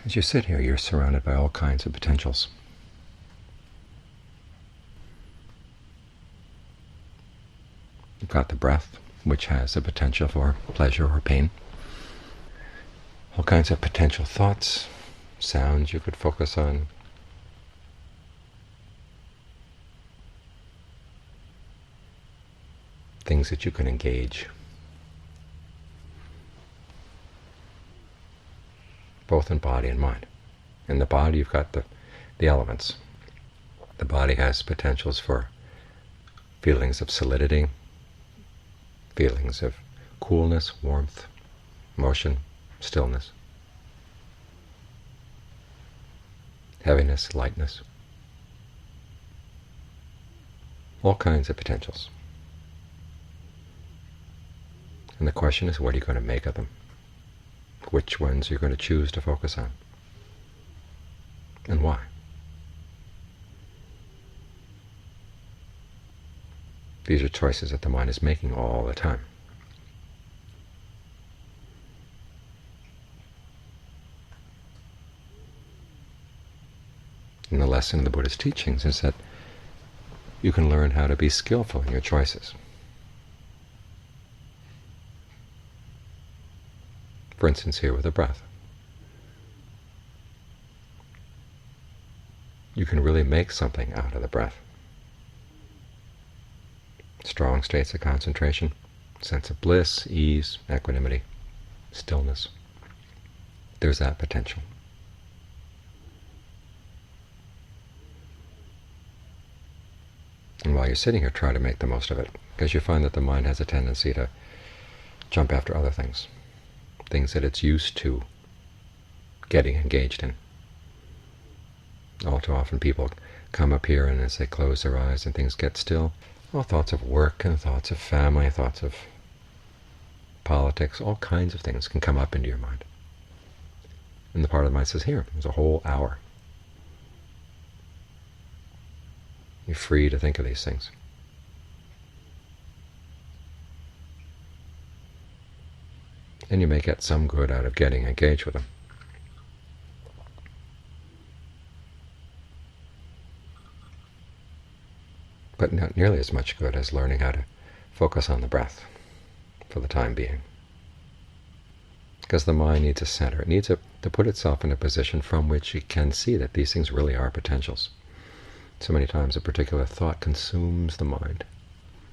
As you sit here, you're surrounded by all kinds of potentials. You've got the breath, which has a potential for pleasure or pain. All kinds of potential thoughts, sounds you could focus on. Things that you can engage, both in body and mind. In the body, you've got the elements. The body has potentials for feelings of solidity, feelings of coolness, warmth, motion, stillness, heaviness, lightness. All kinds of potentials. And the question is, what are you going to make of them? Which ones you're going to choose to focus on? And why? These are choices that the mind is making all the time. And the lesson in the Buddha's teachings is that you can learn how to be skillful in your choices. For instance, here with the breath. You can really make something out of the breath. Strong states of concentration, sense of bliss, ease, equanimity, stillness. There's that potential. And while you're sitting here, try to make the most of it, because you find that the mind has a tendency to jump after other things that it's used to getting engaged in. All too often people come up here, and as they close their eyes and things get still, all thoughts of work and thoughts of family, thoughts of politics, all kinds of things can come up into your mind. And the part of the mind says, here, there's a whole hour. You're free to think of these things. And you may get some good out of getting engaged with them. But not nearly as much good as learning how to focus on the breath for the time being. Because the mind needs a center. It needs to put itself in a position from which it can see that these things really are potentials. So many times a particular thought consumes the mind.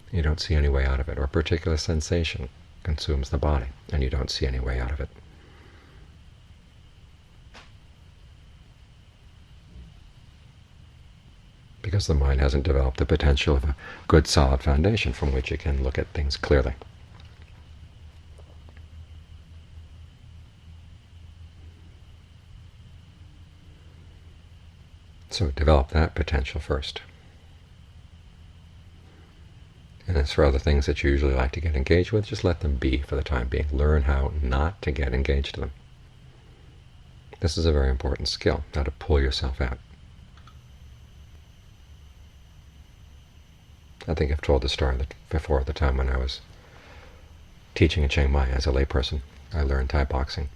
You don't see any way out of it. Or a particular sensation consumes the body, and you don't see any way out of it. Because the mind hasn't developed the potential of a good solid foundation from which it can look at things clearly. So develop that potential first. And as for other things that you usually like to get engaged with, just let them be for the time being. Learn how not to get engaged to them. This is a very important skill, how to pull yourself out. I think I've told the story before, the time when I was teaching in Chiang Mai as a layperson. I learned Thai boxing.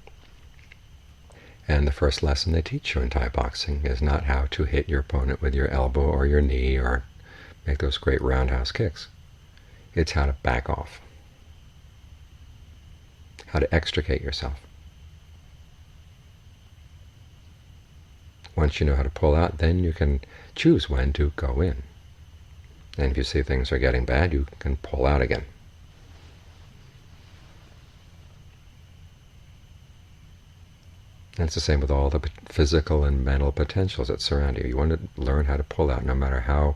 And the first lesson they teach you in Thai boxing is not how to hit your opponent with your elbow or your knee or make those great roundhouse kicks. It's how to back off, how to extricate yourself. Once you know how to pull out, then you can choose when to go in. And if you see things are getting bad, you can pull out again. And it's the same with all the physical and mental potentials that surround you. You want to learn how to pull out, no matter how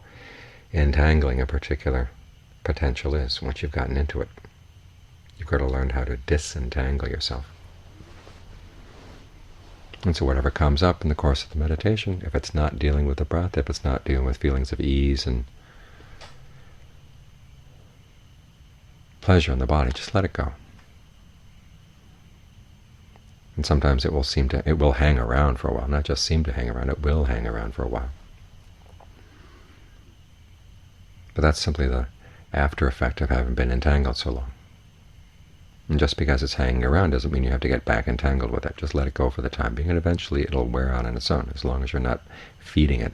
entangling a particular potential is. Once you've gotten into it, you've got to learn how to disentangle yourself. And so whatever comes up in the course of the meditation, if it's not dealing with the breath, if it's not dealing with feelings of ease and pleasure in the body, just let it go. And sometimes it will hang around for a while, not just seem to hang around, it will hang around for a while. But that's simply the after effect of having been entangled so long. And just because it's hanging around doesn't mean you have to get back entangled with it. Just let it go for the time being, and eventually it'll wear out on its own, as long as you're not feeding it,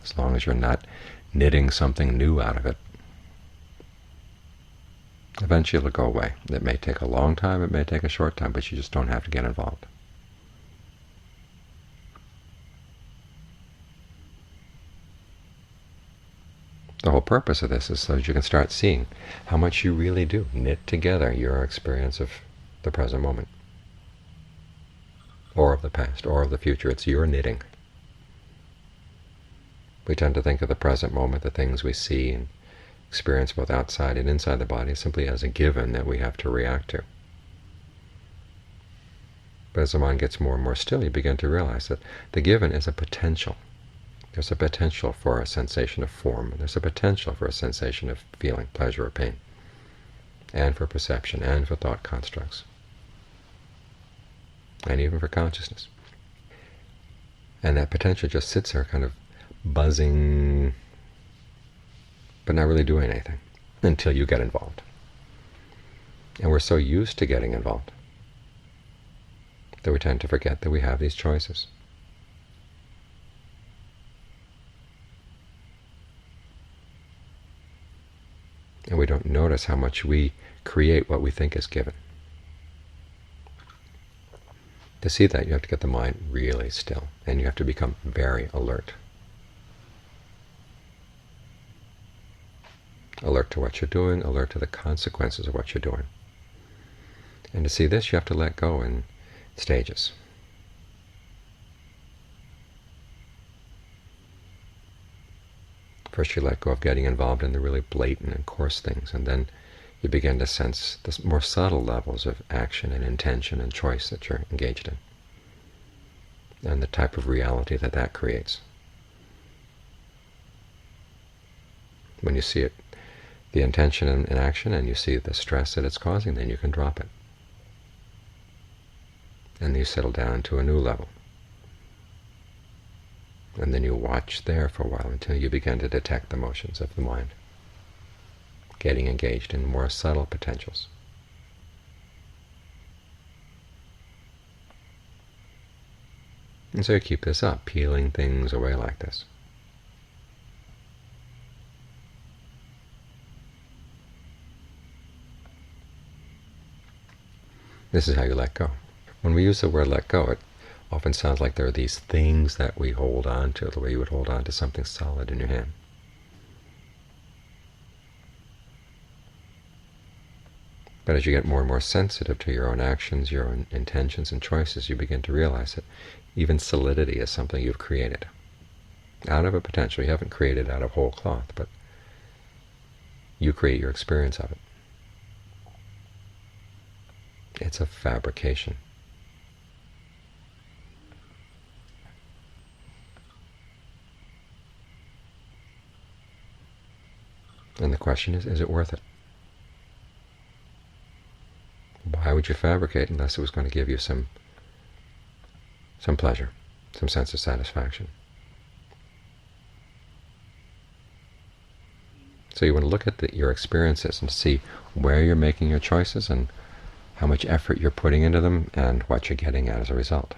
as long as you're not knitting something new out of it. Eventually it'll go away. It may take a long time, it may take a short time, but you just don't have to get involved. The whole purpose of this is so that you can start seeing how much you really do knit together your experience of the present moment, or of the past, or of the future. It's your knitting. We tend to think of the present moment, the things we see and experience both outside and inside the body, simply as a given that we have to react to. But as the mind gets more and more still, you begin to realize that the given is a potential. There's a potential for a sensation of form. There's a potential for a sensation of feeling, pleasure or pain, and for perception, and for thought constructs, and even for consciousness. And that potential just sits there kind of buzzing, but not really doing anything until you get involved. And we're so used to getting involved that we tend to forget that we have these choices. And we don't notice how much we create what we think is given. To see that, you have to get the mind really still, and you have to become very alert. Alert to what you're doing, alert to the consequences of what you're doing. And to see this, you have to let go in stages. First you let go of getting involved in the really blatant and coarse things, and then you begin to sense the more subtle levels of action and intention and choice that you're engaged in, and the type of reality that that creates. When you see it, the intention in action, and you see the stress that it's causing, then you can drop it. And you settle down to a new level. And then you watch there for a while until you begin to detect the motions of the mind, getting engaged in more subtle potentials. And so you keep this up, peeling things away like this. This is how you let go. When we use the word let go, it often sounds like there are these things that we hold on to, the way you would hold on to something solid in your hand. But as you get more and more sensitive to your own actions, your own intentions and choices, you begin to realize that even solidity is something you've created out of a potential. You haven't created out of whole cloth, but you create your experience of it. It's a fabrication. And the question is it worth it? Why would you fabricate unless it was going to give you some pleasure, some sense of satisfaction? So you want to look at your experiences and see where you're making your choices and how much effort you're putting into them and what you're getting at as a result.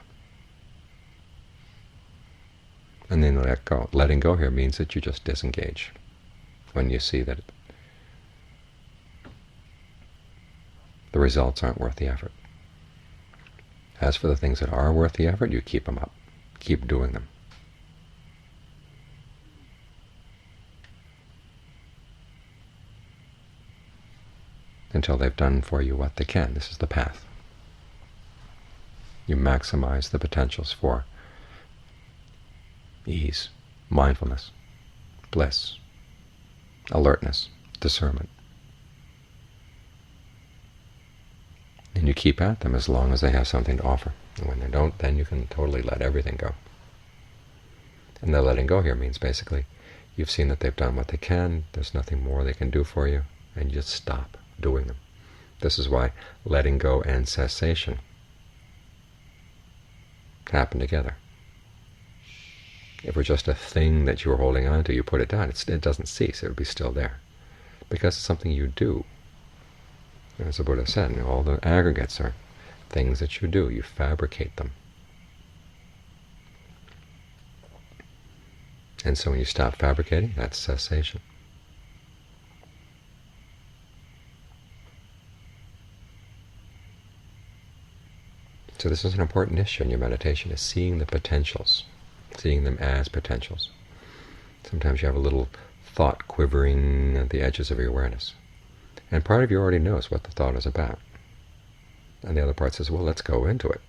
And then let go. Letting go here means that you just disengage when you see that the results aren't worth the effort. As for the things that are worth the effort, you keep them up. Keep doing them. Until they've done for you what they can. This is the path. You maximize the potentials for ease, mindfulness, bliss, alertness, discernment. And you keep at them as long as they have something to offer. And when they don't, then you can totally let everything go. And the letting go here means basically you've seen that they've done what they can, there's nothing more they can do for you, and you just stop doing them. This is why letting go and cessation happen together. If it were just a thing that you were holding on to, you put it down, it doesn't cease, it would be still there. Because it's something you do. As the Buddha said, all the aggregates are things that you do. You fabricate them. And so when you stop fabricating, that's cessation. So this is an important issue in your meditation, is seeing the potentials, seeing them as potentials. Sometimes you have a little thought quivering at the edges of your awareness. And part of you already knows what the thought is about. And the other part says, well, let's go into it.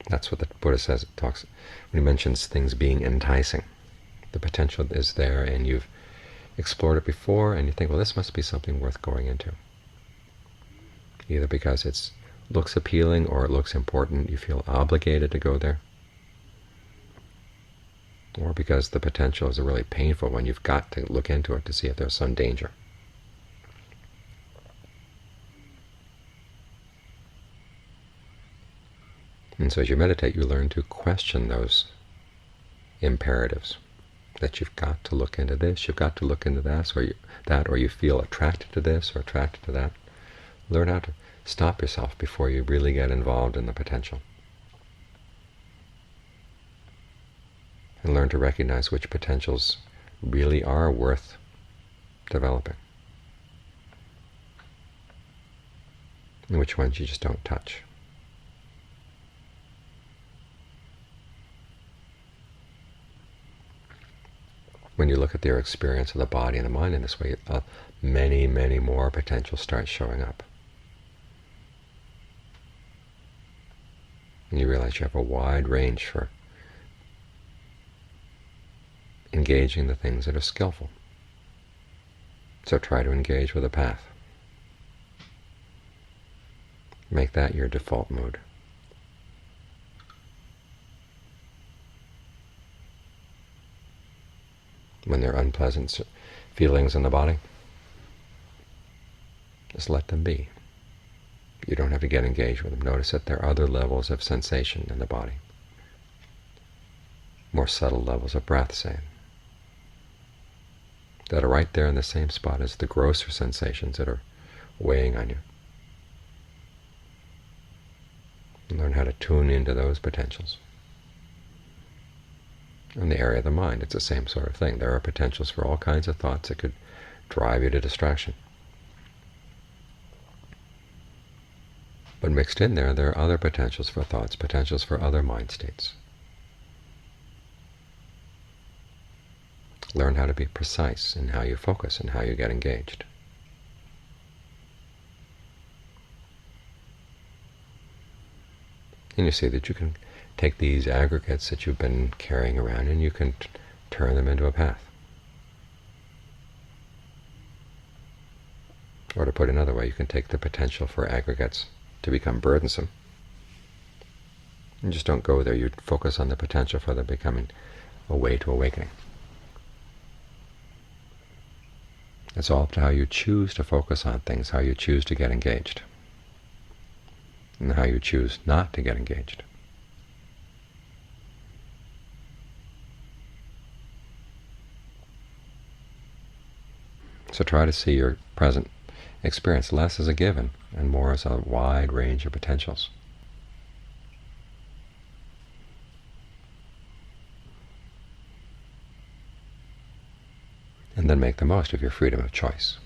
That's what the Buddha says. It talks when he mentions things being enticing. The potential is there, and you've explored it before, and you think, well, this must be something worth going into. Either because it looks appealing or it looks important, you feel obligated to go there, or because the potential is a really painful one, you've got to look into it to see if there's some danger. And so as you meditate, you learn to question those imperatives, that you've got to look into this, you've got to look into that, or you feel attracted to this or attracted to that. Learn how to stop yourself before you really get involved in the potential. And learn to recognize which potentials really are worth developing, and which ones you just don't touch. When you look at their experience of the body and the mind in this way, many, many more potentials start showing up. And you realize you have a wide range for engaging the things that are skillful. So try to engage with a path. Make that your default mood. When there are unpleasant feelings in the body, just let them be. You don't have to get engaged with them. Notice that there are other levels of sensation in the body, more subtle levels of breath, say, that are right there in the same spot as the grosser sensations that are weighing on you. And learn how to tune into those potentials. In the area of the mind, it's the same sort of thing. There are potentials for all kinds of thoughts that could drive you to distraction. But mixed in there are other potentials for thoughts, potentials for other mind states. Learn how to be precise in how you focus and how you get engaged. And you see that you can take these aggregates that you've been carrying around and you can turn them into a path. Or to put it another way, you can take the potential for aggregates to become burdensome. And just don't go there. You focus on the potential for them becoming a way to awakening. It's all up to how you choose to focus on things, how you choose to get engaged, and how you choose not to get engaged. So try to see your present experience less as a given and more as a wide range of potentials. And then make the most of your freedom of choice.